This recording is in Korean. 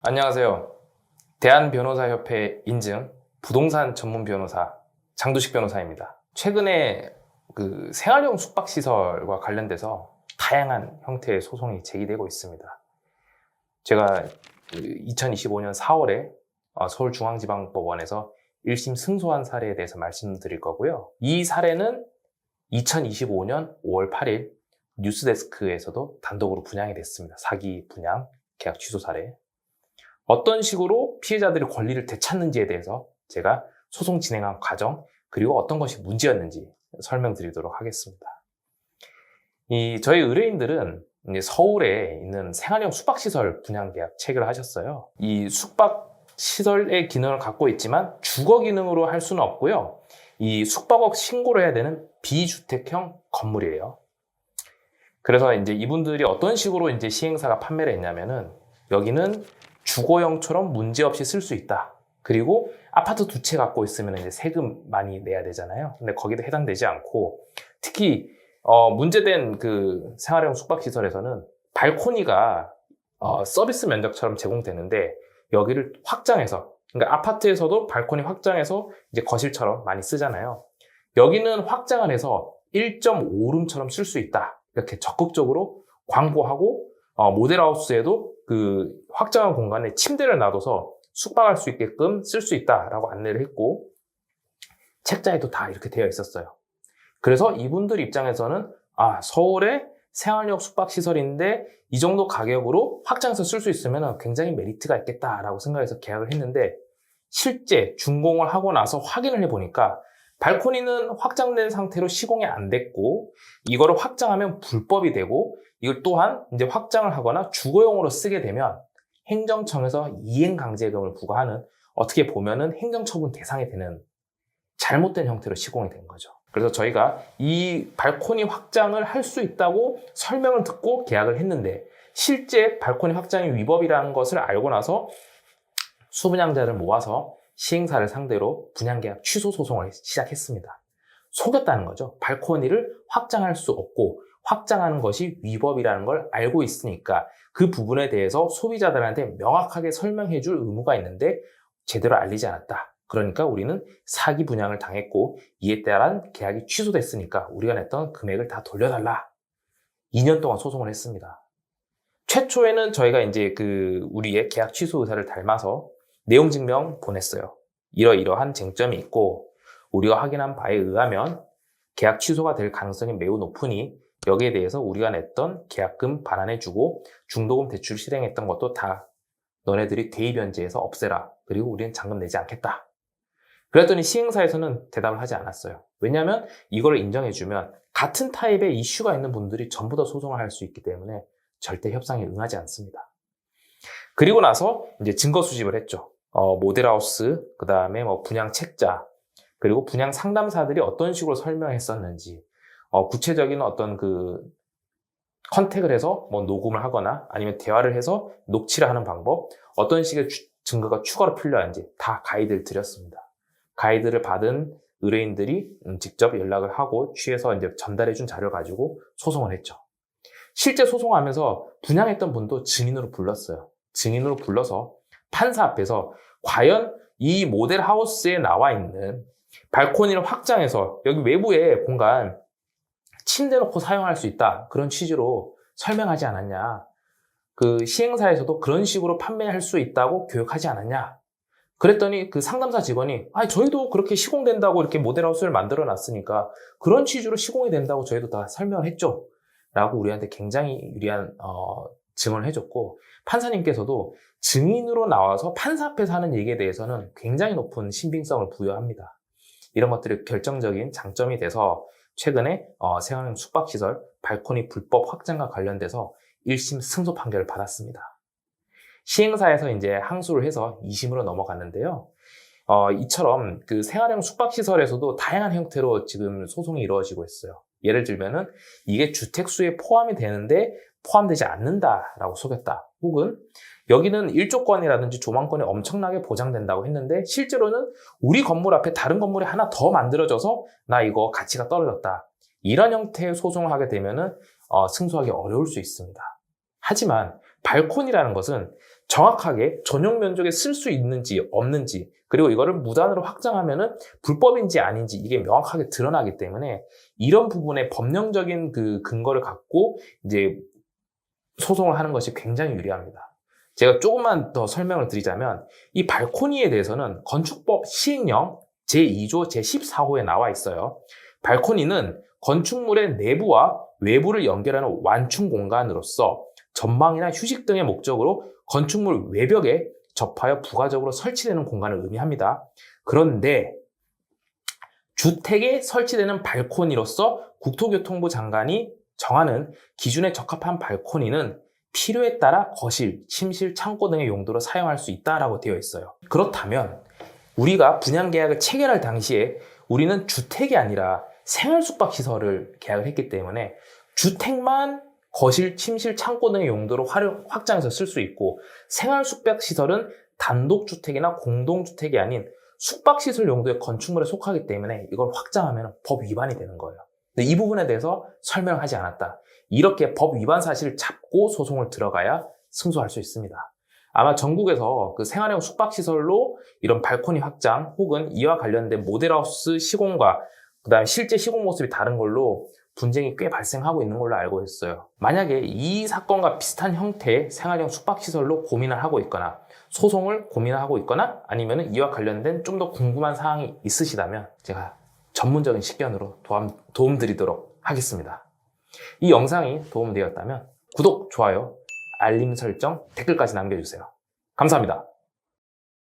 안녕하세요. 대한변호사협회 인증 부동산 전문 변호사 장두식 변호사입니다. 최근에 생활용 숙박시설과 관련돼서 다양한 형태의 소송이 제기되고 있습니다. 제가 2025년 4월에 서울중앙지방법원에서 1심 승소한 사례에 대해서 말씀드릴 거고요. 이 사례는 2025년 5월 8일 뉴스데스크에서도 단독으로 분양이 됐습니다. 사기 분양 계약 취소 사례. 어떤 식으로 피해자들이 권리를 되찾는지에 대해서 제가 소송 진행한 과정, 그리고 어떤 것이 문제였는지 설명드리도록 하겠습니다. 저희 의뢰인들은 서울에 있는 생활형 숙박시설 분양계약 체결하셨어요. 이 숙박시설의 기능을 갖고 있지만 주거 기능으로 할 수는 없고요. 이 숙박업 신고를 해야 되는 비주택형 건물이에요. 그래서 이분들이 어떤 식으로 시행사가 판매를 했냐면은 여기는 주거용처럼 문제없이 쓸 수 있다. 그리고 아파트 두 채 갖고 있으면 세금 많이 내야 되잖아요. 근데 거기도 해당되지 않고, 특히 문제된 생활형 숙박시설에서는 발코니가 서비스 면적처럼 제공되는데 여기를 확장해서, 그러니까 아파트에서도 발코니 확장해서 거실처럼 많이 쓰잖아요. 여기는 확장을 해서 1.5룸처럼 쓸 수 있다. 이렇게 적극적으로 광고하고, 모델하우스에도 확장한 공간에 침대를 놔둬서 숙박할 수 있게끔 쓸 수 있다라고 안내를 했고, 책자에도 다 이렇게 되어 있었어요. 그래서 이분들 입장에서는 서울의 생활형 숙박시설인데 이 정도 가격으로 확장해서 쓸 수 있으면 굉장히 메리트가 있겠다라고 생각해서 계약을 했는데, 실제 준공을 하고 나서 확인을 해보니까 발코니는 확장된 상태로 시공이 안 됐고, 이거를 확장하면 불법이 되고, 이걸 또한 확장을 하거나 주거용으로 쓰게 되면 행정청에서 이행강제금을 부과하는, 어떻게 보면은 행정처분 대상이 되는 잘못된 형태로 시공이 된 거죠. 그래서 저희가 이 발코니 확장을 할 수 있다고 설명을 듣고 계약을 했는데, 실제 발코니 확장이 위법이라는 것을 알고 나서 수분양자를 모아서 시행사를 상대로 분양계약 취소 소송을 시작했습니다. 속였다는 거죠. 발코니를 확장할 수 없고 확장하는 것이 위법이라는 걸 알고 있으니까 그 부분에 대해서 소비자들한테 명확하게 설명해 줄 의무가 있는데 제대로 알리지 않았다. 그러니까 우리는 사기 분양을 당했고, 이에 따른 계약이 취소됐으니까 우리가 냈던 금액을 다 돌려달라. 2년 동안 소송을 했습니다. 최초에는 저희가 우리의 계약 취소 의사를 닮아서 내용 증명 보냈어요. 이러이러한 쟁점이 있고 우리가 확인한 바에 의하면 계약 취소가 될 가능성이 매우 높으니 여기에 대해서 우리가 냈던 계약금 반환해주고 중도금 대출 실행했던 것도 다 너네들이 대입연체에서 없애라. 그리고 우리는 잔금 내지 않겠다. 그랬더니 시행사에서는 대답을 하지 않았어요. 왜냐하면 이걸 인정해주면 같은 타입의 이슈가 있는 분들이 전부 다 소송을 할 수 있기 때문에 절대 협상에 응하지 않습니다. 그리고 나서 증거 수집을 했죠. 모델하우스, 그 다음에 분양 책자, 그리고 분양 상담사들이 어떤 식으로 설명했었는지, 구체적인 어떤 컨택을 해서 녹음을 하거나 아니면 대화를 해서 녹취를 하는 방법, 어떤 식의 증거가 추가로 필요한지 다 가이드를 드렸습니다. 가이드를 받은 의뢰인들이 직접 연락을 하고 취해서 전달해준 자료를 가지고 소송을 했죠. 실제 소송하면서 분양했던 분도 증인으로 불렀어요. 증인으로 불러서 판사 앞에서 과연 이 모델 하우스에 나와 있는 발코니를 확장해서 여기 외부에 공간 침대 놓고 사용할 수 있다, 그런 취지로 설명하지 않았냐, 시행사에서도 그런 식으로 판매할 수 있다고 교육하지 않았냐. 그랬더니 상담사 직원이 저희도 그렇게 시공된다고 이렇게 모델하우스를 만들어 놨으니까 그런 취지로 시공이 된다고 저희도 다 설명을 했죠 라고 우리한테 굉장히 유리한 증언을 해줬고, 판사님께서도 증인으로 나와서 판사 앞에서 하는 얘기에 대해서는 굉장히 높은 신빙성을 부여합니다. 이런 것들이 결정적인 장점이 돼서 최근에 생활형 숙박시설 발코니 불법 확장과 관련돼서 1심 승소 판결을 받았습니다. 시행사에서 항소를 해서 2심으로 넘어갔는데요. 이처럼 생활형 숙박시설에서도 다양한 형태로 지금 소송이 이루어지고 있어요. 예를 들면은 이게 주택수에 포함이 되는데 포함되지 않는다라고 속였다. 혹은 여기는 일조권이라든지 조망권이 엄청나게 보장된다고 했는데 실제로는 우리 건물 앞에 다른 건물이 하나 더 만들어져서 나 이거 가치가 떨어졌다. 이런 형태의 소송을 하게 되면은 승소하기 어려울 수 있습니다. 하지만 발코니라는 것은 정확하게 전용 면적에 쓸 수 있는지 없는지, 그리고 이거를 무단으로 확장하면은 불법인지 아닌지 이게 명확하게 드러나기 때문에 이런 부분에 법령적인 그 근거를 갖고 이제 소송을 하는 것이 굉장히 유리합니다. 제가 조금만 더 설명을 드리자면 이 발코니에 대해서는 건축법 시행령 제2조 제14호에 나와 있어요. 발코니는 건축물의 내부와 외부를 연결하는 완충 공간으로서 전망이나 휴식 등의 목적으로 건축물 외벽에 접하여 부가적으로 설치되는 공간을 의미합니다. 그런데 주택에 설치되는 발코니로서 국토교통부 장관이 정하는 기준에 적합한 발코니는 필요에 따라 거실, 침실, 창고 등의 용도로 사용할 수 있다라고 되어 있어요. 그렇다면 우리가 분양계약을 체결할 당시에 우리는 주택이 아니라 생활숙박시설을 계약을 했기 때문에 주택만 거실, 침실, 창고 등의 용도로 확장해서 쓸 수 있고 생활숙박시설은 단독주택이나 공동주택이 아닌 숙박시설 용도의 건축물에 속하기 때문에 이걸 확장하면 법 위반이 되는 거예요. 근데 이 부분에 대해서 설명을 하지 않았다. 이렇게 법 위반 사실을 잡고 소송을 들어가야 승소할 수 있습니다. 아마 전국에서 그 생활형 숙박시설로 이런 발코니 확장 혹은 이와 관련된 모델하우스 시공과 그 다음에 실제 시공 모습이 다른 걸로 분쟁이 꽤 발생하고 있는 걸로 알고 있어요. 만약에 이 사건과 비슷한 형태의 생활형 숙박시설로 고민을 하고 있거나 소송을 고민하고 있거나 아니면 이와 관련된 좀 더 궁금한 사항이 있으시다면 제가 전문적인 식견으로 도움드리도록 하겠습니다. 이 영상이 도움되었다면 구독, 좋아요, 알림 설정, 댓글까지 남겨주세요. 감사합니다.